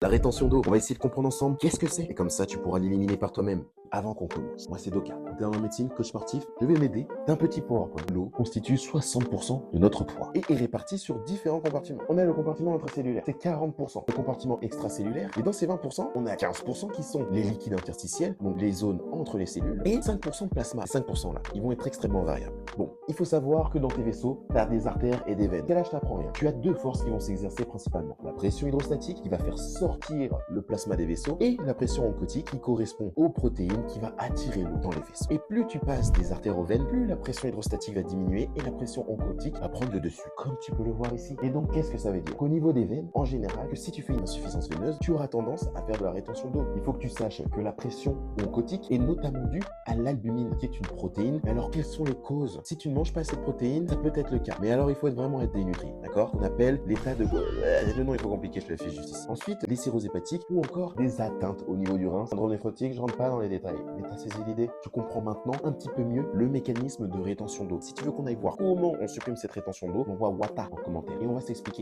La rétention d'eau, on va essayer de comprendre ensemble qu'est-ce que c'est. Et comme ça, tu pourras l'éliminer par toi-même. Avant qu'on commence, moi c'est Doka, interne en médecine, coach sportif. Je vais m'aider d'un petit PowerPoint. L'eau constitue 60% de notre poids et est répartie sur différents compartiments. On a le compartiment intracellulaire, c'est 40%. Le compartiment extracellulaire, et dans ces 20%, on a 15% qui sont les liquides interstitiels, donc les zones entre les cellules, et 5% de plasma. Ces 5% là, ils vont être extrêmement variables. Bon, il faut savoir que dans tes vaisseaux, tu as des artères et des veines. Quel âge je t'apprends rien. Tu as deux forces qui vont s'exercer principalement. La pression hydrostatique qui va faire sortir le plasma des vaisseaux et la pression oncotique qui correspond aux protéines qui va attirer l'eau dans les vaisseaux. Et plus tu passes des artères aux veines, plus la pression hydrostatique va diminuer et la pression oncotique va prendre le dessus, comme tu peux le voir ici. Et donc, qu'est-ce que ça veut dire? Qu'au niveau des veines, en général, que si tu fais une insuffisance veineuse, tu auras tendance à faire de la rétention d'eau. Il faut que tu saches que la pression oncotique est notamment due à l'albumine, qui est une protéine. Mais alors, quelles sont les causes? Si tu ne manges pas assez de protéines, ça peut être le cas. Mais alors, il faut vraiment être dénutri, d'accord? On appelle l'état de... Le nom est trop compliqué, je te le fais juste ici. Ensuite, les cirrhoses hépatiques ou encore des atteintes au niveau du rein. Syndrome néphrotique, je rentre pas dans les détails. Mais t'as saisi l'idée? Tu comprends maintenant un petit peu mieux le mécanisme de rétention d'eau. Si tu veux qu'on aille voir comment on supprime cette rétention d'eau, on voit Wata en commentaire et on va s'expliquer.